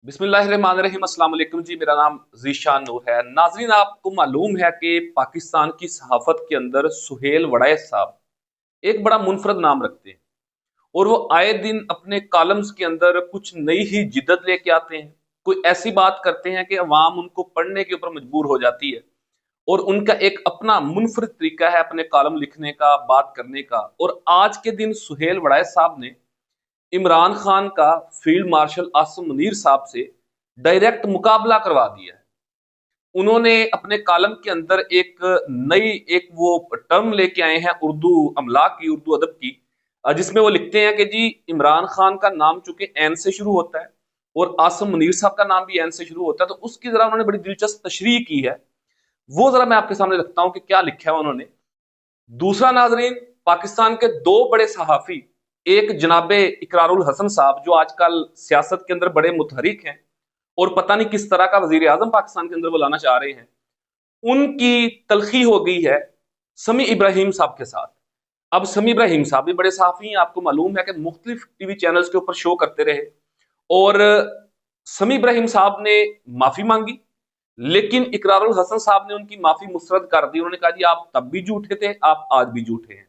बिस्मिल्लाहिर्रहमानिर्रहीम। अस्सलाम वालेकुम जी, मेरा नाम ज़ीशान नूर है। नाज़रीन, आपको मालूम है कि पाकिस्तान की सहाफ़त के अंदर सुहेल वड़ैच साहब एक बड़ा मुनफरद नाम रखते हैं और वो आए दिन अपने कॉलम्स के अंदर कुछ नई ही जिद्दत लेके आते हैं। कोई ऐसी बात करते हैं कि अवाम उनको पढ़ने के ऊपर मजबूर हो जाती है और उनका एक अपना मुनफरद तरीका है अपने कॉलम लिखने का, बात करने का। और आज के दिन सुहेल वड़ैच साहब ने इमरान खान का फील्ड मार्शल आसिम मुनीर साहब से डायरेक्ट मुकाबला करवा दिया है। उन्होंने अपने कॉलम के अंदर एक वो टर्म लेके आए हैं उर्दू अमला की, उर्दू अदब की, जिसमें वो लिखते हैं कि जी इमरान खान का नाम चूंकि एन से शुरू होता है और आसिम मुनीर साहब का नाम भी एन से शुरू होता है, तो उसकी जरा उन्होंने बड़ी दिलचस्प तशरीह की है। वो जरा मैं आपके सामने रखता हूं कि क्या लिखा है उन्होंने। दूसरा नाजरीन, पाकिस्तान के दो बड़े सहाफी, एक जनाबे इकरारुल हसन साहब जो आजकल सियासत के अंदर बड़े मुतहरिक हैं और पता नहीं किस तरह का वजीर आजम पाकिस्तान के अंदर बुलाना चाह रहे हैं, उनकी तलखी हो गई है समी इब्राहिम साहब के साथ। अब समी इब्राहिम साहब भी बड़े सहाफी हैं, आपको मालूम है कि मुख्तलिफ टीवी चैनल्स के ऊपर शो करते रहे और समी इब्राहिम साहब ने माफी मांगी, लेकिन इकरारुल हसन साहब ने उनकी माफी मुस्तरद कर दी। उन्होंने कहा जी आप तब भी झूठे थे, आप आज भी झूठे हैं।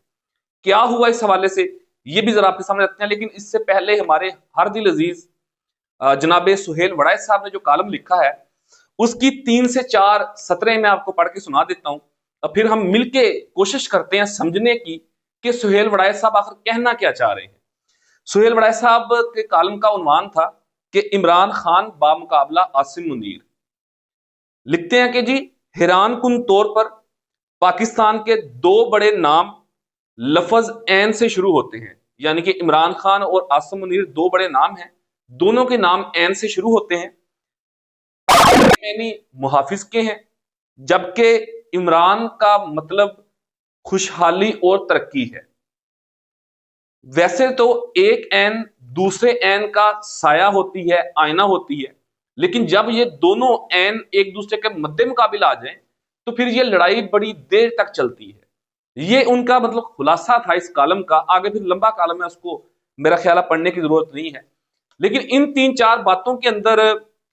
क्या हुआ इस हवाले से ये भी जरा आपके सामने रखते हैं, लेकिन इससे पहले हमारे हर दिल अजीज जनाबे सुहेल वड़ैच साहब ने जो कॉलम लिखा है उसकी 3 से 4 सतरें मैं आपको पढ़ के सुना देता हूं। फिर हम मिलके कोशिश करते हैं समझने की कि सुहेल वड़ैच साहब आखिर कहना क्या चाह रहे हैं। सुहेल वड़ैच साहब के कॉलम का उन्वान था कि इमरान खान बामुकाबला आसिम मुनीर। लिखते हैं कि जी हैरान कुन तौर पर पाकिस्तान के दो बड़े नाम लफज एन से शुरू होते हैं, यानी कि इमरान खान और आसिम मुनीर दो बड़े नाम हैं, दोनों के नाम एन से शुरू होते हैं, यानी मुहाफिज के हैं, जबकि इमरान का मतलब खुशहाली और तरक्की है। वैसे तो एक एन दूसरे एन का साया होती है, आईना होती है, लेकिन जब ये दोनों एन एक दूसरे के मद्दे मुकाबिल आ जाएं तो फिर ये लड़ाई बड़ी देर तक चलती है। ये उनका मतलब खुलासा था इस कॉलम का। आगे फिर लंबा कॉलम है, उसको मेरा ख्याल है पढ़ने की जरूरत नहीं है, लेकिन इन 3-4 बातों के अंदर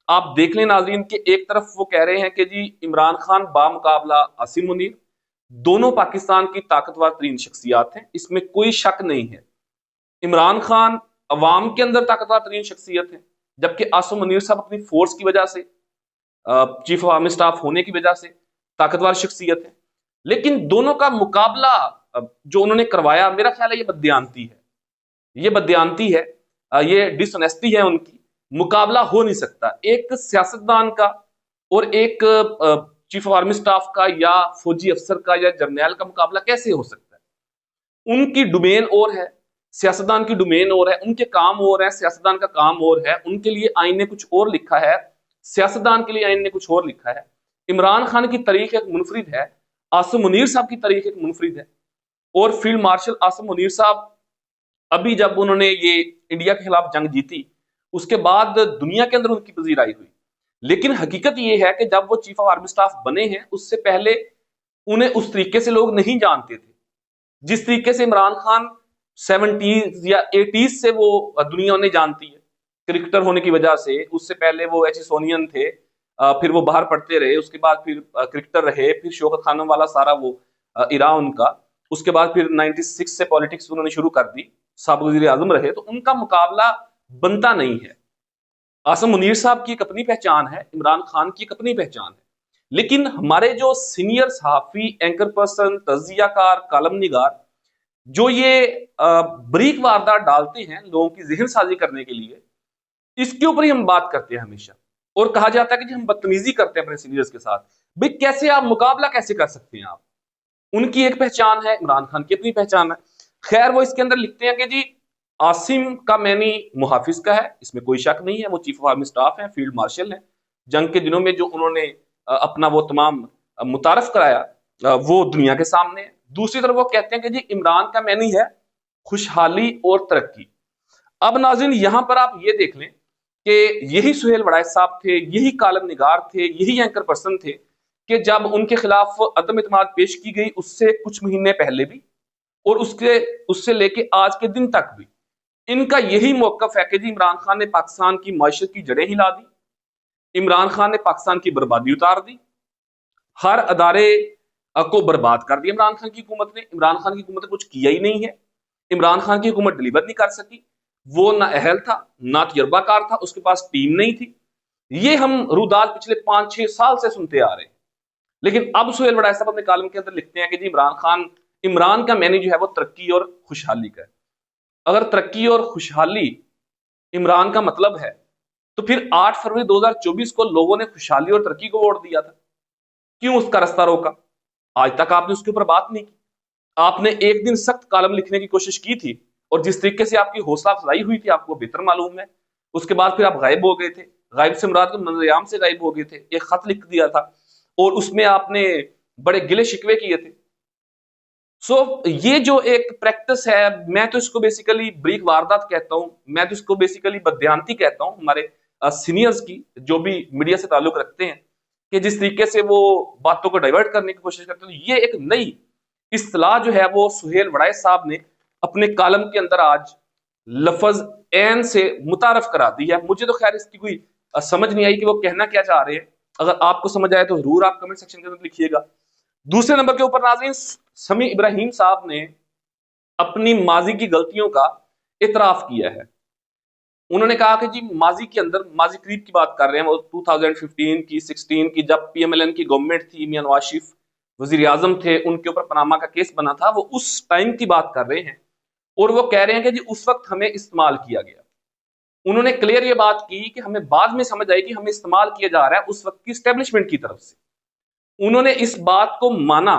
आप देख लें नाजरीन कि एक तरफ वो कह रहे हैं कि जी इमरान खान बामुकाबला आसिम मुनीर, दोनों पाकिस्तान की ताकतवर तरीन शख्सियात हैं, इसमें कोई शक नहीं है। इमरान खान अवाम के अंदर ताकतवर तरीन शख्सियत है, जबकि आसिम मुनीर साहब अपनी फोर्स की वजह से, चीफ ऑफ आर्मी स्टाफ होने की वजह से ताकतवर शख्सियत है। लेकिन दोनों का मुकाबला जो उन्होंने करवाया, मेरा ख्याल है ये बददियानती है, ये बददियानती है, ये डिसऑनेस्टी है उनकी। मुकाबला हो नहीं सकता एक सियासतदान का और एक चीफ ऑफ आर्मी स्टाफ का या फौजी अफसर का या जर्नैल का मुकाबला कैसे हो सकता है। उनकी डोमेन और है, सियासतदान की डोमेन और है, उनके काम और है, सियासतदान का काम और है। उनके लिए आइन ने कुछ और लिखा है, सियासतदान के लिए आइन ने कुछ और लिखा है। इमरान खान की तारीख एक मुनफरिद है, आसिम मुनीर साहब की तारीख एक मुनफरिद है। और फील्ड मार्शल आसिम मुनीर साहब अभी जब उन्होंने ये इंडिया के खिलाफ जंग जीती, उसके बाद दुनिया के अंदर उनकी पजीराई हुई। लेकिन हकीकत ये है कि जब वो चीफ ऑफ आर्मी स्टाफ बने हैं, उससे पहले उन्हें उस तरीके से लोग नहीं जानते थे जिस तरीके से इमरान खान 70s या 80s से वो दुनिया उन्हें जानती है, क्रिकेटर होने की वजह से। उससे पहले वो एच सोनियन थे, फिर वो बाहर पढ़ते रहे, उसके बाद फिर क्रिकेटर रहे, फिर शौकत खानम वाला सारा वो इरा उनका। उसके बाद फिर 96 से पॉलिटिक्स उन्होंने शुरू कर दी, साबिक़ वज़ीर आज़म रहे, तो उनका मुकाबला बनता नहीं है। आसिम मुनीर साहब की एक अपनी पहचान है, इमरान खान की एक अपनी पहचान है, लेकिन हमारे जो सीनियर सहाफी, एंकर पर्सन, तज्जियाकार, कालम निगार जो ये बरीक वारदात डालते हैं लोगों की जहन साजी करने के लिए, इसके ऊपर ही हम बात करते हैं हमेशा। और कहा जाता है कि हम बदतमीजी करते हैं अपने सीनियर्स के साथ। भाई कैसे आप मुकाबला कैसे कर सकते हैं आप? उनकी एक पहचान है, इमरान खान की अपनी पहचान है। खैर वो इसके अंदर लिखते हैं कि जी आसिम का मैनी मुहाफिज का है, इसमें कोई शक नहीं है। वो चीफ ऑफ आर्मी स्टाफ है, फील्ड मार्शल है। जंग के दिनों में जो उन्होंने अपना वो तमाम मुतारफ कराया, वो दुनिया के सामने है। दूसरी तरफ वो कहते हैं कि जी इमरान का मैनी है खुशहाली और तरक्की। अब नाज़रीन यहां पर आप ये देख लें कि यही सुहेल वड़ैच साहब थे, यही कालम निगार थे, यही एंकर पर्सन थे कि जब उनके खिलाफ अदम इत्मीनाद पेश की गई उससे कुछ महीने पहले भी और उससे लेके आज के दिन तक भी इनका यही मौकफ है कि जी इमरान खान ने पाकिस्तान की माशरत की जड़ें हिला दी, इमरान खान ने पाकिस्तान की बर्बादी उतार दी, हर अदारे को बर्बाद कर दिया इमरान खान की हुकूमत ने। इमरान खान की हुकूमत ने कुछ किया ही नहीं है। इमरान खान की हुकूमत डिलीवर नहीं कर सकी। वो ना अहल था, ना तजर्बाकार था, उसके पास टीम नहीं थी। ये हम रुदात पिछले 5-6 साल से सुनते आ रहे हैं। लेकिन अब सुहेल वड़ाई साहब अपने कालम के अंदर लिखते हैं कि जी इमरान का मैनी जो है वो तरक्की और खुशहाली का है। अगर तरक्की और खुशहाली इमरान का मतलब है, तो फिर 8 फरवरी 2024 को लोगों ने खुशहाली और तरक्की को वोट दिया था। क्यों उसका रास्ता रोका? आज तक आपने उसके ऊपर बात नहीं की। आपने एक दिन सख्त कालम लिखने की कोशिश की थी, और जिस तरीके से आपकी हौसला अफजाई हुई थी आपको बेहतर मालूम है। उसके बाद फिर आप गायब हो गए थे। गायब से मुराद के मंजरेआम से गायब हो गए थे। एक खत लिख दिया था और उसमें आपने बड़े गिले शिकवे किए थे। ये जो एक प्रैक्टिस है, मैं तो इसको बेसिकली ब्रीक वारदात कहता हूं। मैं तो इसको बेसिकली बदयांती कहता हूं हमारे सीनियर्स की, जो भी मीडिया से ताल्लुक रखते हैं, कि जिस तरीके से वो बातों को डाइवर्ट करने की कोशिश करते हैं। ये एक नई इस्तिलाह जो है वो सुहेल वड़ाई साहब ने अपने कालम के अंदर आज लफज ऐन से मुतारफ करा दी है। मुझे तो खैर इसकी कोई समझ नहीं आई कि वो कहना क्या चाह रहे हैं। अगर आपको समझ आए तो जरूर आप कमेंट सेक्शन के अंदर लिखिएगा। दूसरे नंबर के ऊपर नाज़रीन, समी इब्राहिम साहब ने अपनी माजी की गलतियों का इतराफ किया है। उन्होंने कहा कि जी माजी के अंदर, माजी करीब की बात कर रहे हैं, वो 2015 की 16 की, जब पीएमएलएन की गवर्नमेंट थी, मियां नवाज शरीफ वजीर आजम थे, उनके ऊपर पनामा का केस बना था, वो उस टाइम की बात कर रहे हैं। और वो कह रहे हैं कि जी उस वक्त हमें इस्तेमाल किया गया। उन्होंने क्लियर ये बात की कि हमें बाद में समझ आई कि हमें इस्तेमाल किया जा रहा है उस वक्त की स्टैब्लिशमेंट की तरफ से। उन्होंने इस बात को माना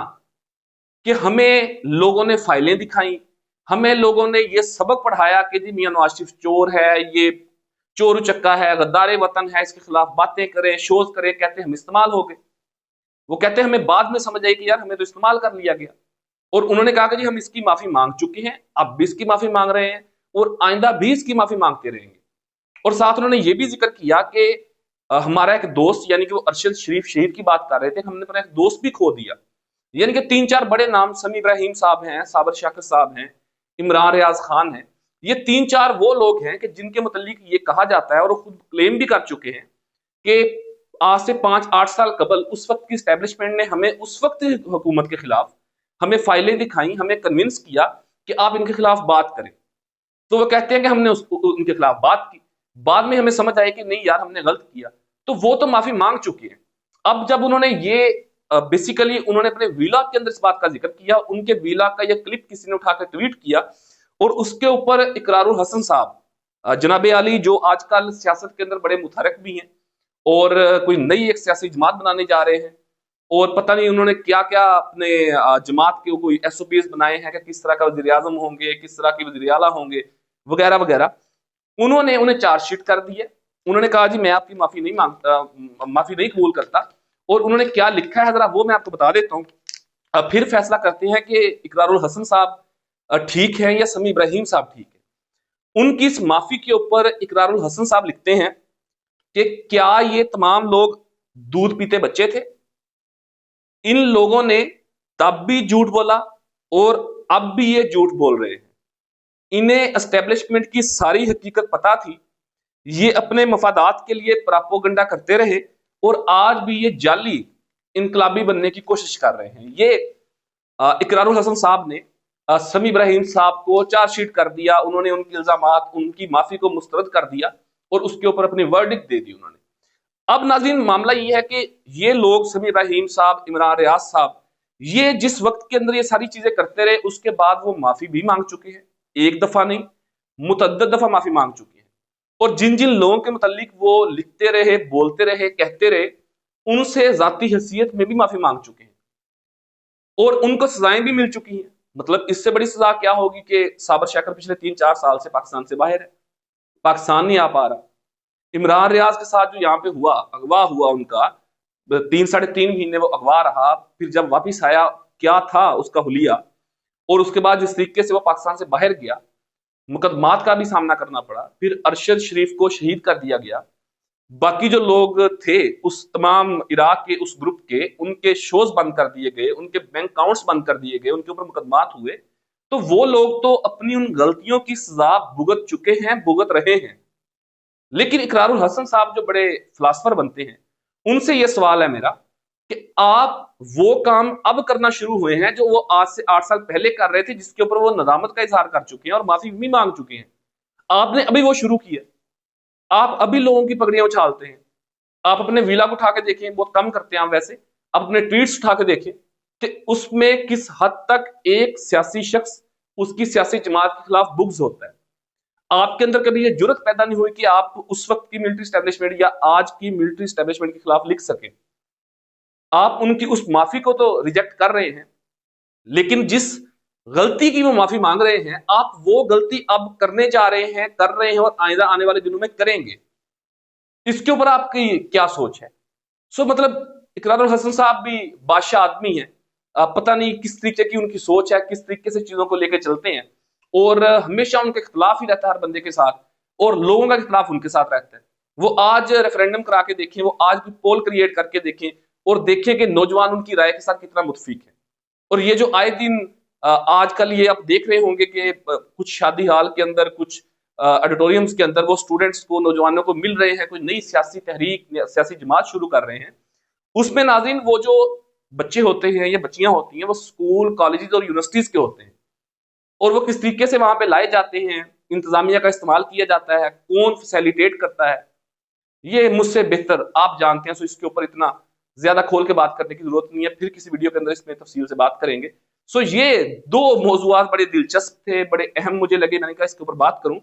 कि हमें लोगों ने फाइलें दिखाई, हमें लोगों ने ये सबक पढ़ाया कि जी मियां नवाज शरीफ चोर है, ये चोर उचक्का है, गद्दार वतन है, इसके खिलाफ बातें करें, शोज करें, कहते हम इस्तेमाल हो गए। वो कहते हैं हमें बाद में समझ आई कि यार हमें तो इस्तेमाल कर लिया गया। और उन्होंने कहा कि जी हम इसकी माफी मांग चुके हैं, अब भी इसकी माफी मांग रहे हैं और आइंदा भी इसकी माफी मांगते रहेंगे। और साथ उन्होंने ये भी जिक्र किया कि हमारा एक दोस्त, यानी कि वो अरशद शरीफ शहीद की बात कर रहे थे, हमने अपना एक दोस्त भी खो दिया। यानी कि 3-4 बड़े नाम, समी इब्राहिम साहब हैं, साबर शाकिर साहब हैं, इमरान रियाज खान हैं, ये 3-4 वो लोग हैं कि जिनके मुतालिक ये कहा जाता है और वो खुद क्लेम भी कर चुके हैं कि आज से 5-8 साल कबल उस वक्त की स्टैब्लिशमेंट ने हमें उस वक्त हुकूमत के खिलाफ हमें फाइलें दिखाई, हमें कन्विंस किया कि आप इनके खिलाफ बात करें। तो वो कहते हैं कि हमने उनके खिलाफ बात की, बाद में हमें समझ आया कि नहीं यार हमने गलत किया, तो वो तो माफी मांग चुके हैं। अब जब उन्होंने ये बेसिकली उन्होंने अपने वीला के अंदर इस बात का जिक्र किया, उनके वीला का ये क्लिप किसी ने उठाकर ट्वीट किया और उसके ऊपर इकरारुल हसन साहब, जनाबे आली, जो आजकल सियासत के अंदर बड़े मुतहरक भी हैं और कोई नई एक सियासी जमात बनाने जा रहे हैं, और पता नहीं उन्होंने क्या क्या अपने जमात के कोई SOPs बनाए हैं कि किस तरह का वजीर आजम होंगे, किस तरह के वजीर आला होंगे, वगैरह वगैरह। उन्होंने उन्हें चार्जशीट कर दी है। उन्होंने कहा जी मैं आपकी माफी नहीं मांगता, माफी नहीं कबूल करता। और उन्होंने क्या लिखा है जरा वो मैं आपको बता देता हूँ, फिर फैसला करते हैं कि इकरारुल हसन साहब ठीक है या समी इब्राहिम साहब ठीक है। उनकी इस माफी के ऊपर इकरारुल हसन साहब लिखते हैं कि क्या ये तमाम लोग दूध पीते बच्चे थे? इन लोगों ने तब भी झूठ बोला और अब भी ये झूठ बोल रहे हैं। इन्हें एस्टेब्लिशमेंट की सारी हकीकत पता थी, ये अपने मफादात के लिए प्रोपेगेंडा करते रहे और आज भी ये जाली इनकलाबी बनने की कोशिश कर रहे हैं। ये इकरारुल हसन साहब ने समी इब्राहिम साहब को चार्जशीट कर दिया, उन्होंने उनके इल्जामात, उनकी माफी को मुस्तरद कर दिया और उसके ऊपर अपनी वर्डिक्ट दे दी उन्होंने। अब नाज़रीन मामला ये है कि ये लोग, समी इब्राहिम साहब, इमरान रियाज साहब, ये जिस वक्त के अंदर ये सारी चीजें करते रहे, उसके बाद वो माफी भी मांग चुके हैं। एक दफा नहीं, मुतअद्दिद दफा माफी मांग चुके हैं। और जिन जिन लोगों के मुतालिक वो लिखते रहे, बोलते रहे, कहते रहे, उनसे जाती हैसियत में भी माफी मांग चुके हैं और उनको सजाएं भी मिल चुकी हैं। मतलब इससे बड़ी सजा क्या होगी कि साबर शाकिर पिछले 3-4 साल से पाकिस्तान से बाहर है, पाकिस्तान नहीं आ पा रहा। इमरान रियाज के साथ जो यहाँ पे हुआ, अगवा हुआ उनका, 3-3.5 महीने वो अगवा रहा, फिर जब वापिस आया क्या था उसका हुलिया, और उसके बाद जिस तरीके से वो पाकिस्तान से बाहर गया, मुकदमात का भी सामना करना पड़ा, फिर अरशद शरीफ को शहीद कर दिया गया। बाकी जो लोग थे उस तमाम इराक के उस ग्रुप के, उनके शोज बंद कर दिए गए, उनके बैंक अकाउंट्स बंद कर दिए गए, उनके ऊपर मुकदमात हुए। तो वो लोग तो अपनी उन गलतियों की सजा भुगत चुके हैं, भुगत रहे हैं। लेकिन इकरारुल हसन साहब जो बड़े फिलासफर बनते हैं, उनसे यह सवाल है मेरा कि आप वो काम अब करना शुरू हुए हैं जो वो आज से 8 साल पहले कर रहे थे, जिसके ऊपर वो नदामत का इजहार कर चुके हैं और माफी भी मांग चुके हैं। आपने अभी वो शुरू किया, आप अभी लोगों की पगड़ियां उछालते हैं। आप अपने व्लॉग उठा के देखें, बहुत कम करते हैं आप वैसे, आप अपने ट्वीट्स उठा के देखें कि उसमें किस हद तक एक सियासी शख्स उसकी सियासी जमात के खिलाफ बुग्ज होता है। आपके अंदर कभी ये जुर्रत पैदा नहीं हुई कि आप उस वक्त की मिलिट्री स्टैब्लिशमेंट या आज की मिलिट्री स्टैब्लिशमेंट के खिलाफ लिख सकें। आप उनकी उस माफी को तो रिजेक्ट कर रहे हैं, लेकिन जिस गलती की वो माफी मांग रहे हैं, आप वो गलती अब करने जा रहे हैं, कर रहे हैं और आइंदा आने वाले दिनों में करेंगे। इसके ऊपर आपकी क्या सोच है? मतलब इकरारुल हसन साहब भी बादशाह आदमी है, पता नहीं किस तरीके की उनकी सोच है, किस तरीके से चीजों को लेकर चलते हैं, और हमेशा उनके खिलाफ ही रहता है हर बंदे के साथ, और लोगों का खिलाफ उनके साथ रहता है। वो आज रेफरेंडम करा के देखें, वो आज भी पोल क्रिएट करके देखें और देखें कि नौजवान उनकी राय के साथ कितना मुतफिक है। और ये जो आए दिन आजकल ये आप देख रहे होंगे कि कुछ शादी हाल के अंदर, कुछ ऑडिटोरियम्स के अंदर वो स्टूडेंट्स को, नौजवानों को मिल रहे हैं, कोई नई सियासी तहरीक, सियासी जमात शुरू कर रहे हैं। उसमें नाज़रीन वो जो बच्चे होते हैं या बच्चियां होती हैं, वो स्कूल, कॉलेजेस और यूनिवर्सिटीज के होते हैं, और वो किस तरीके से वहां पे लाए जाते हैं, इंतजामिया का इस्तेमाल किया जाता है, कौन फैसिलिटेट करता है, ये मुझसे बेहतर आप जानते हैं। सो इसके ऊपर इतना ज्यादा खोल के बात करने की जरूरत नहीं है, फिर किसी वीडियो के अंदर इसमें तफसील से बात करेंगे। सो ये दो मौजूआत बड़े दिलचस्प थे, बड़े अहम मुझे लगे, मैंने कहा इसके ऊपर बात करूं।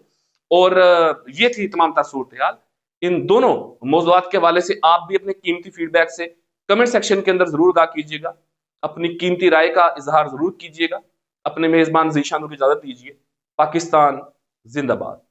और ये थी तमाम तर सूरत हाल। इन दोनों मौजूआत के हवाले से आप भी अपने कीमती फीडबैक से कमेंट सेक्शन के अंदर जरूर आगाह कीजिएगा, अपनी कीमती राय का इजहार जरूर कीजिएगा। अपने मेजबान ज़ीशान को इजाजत दीजिए। पाकिस्तान जिंदाबाद।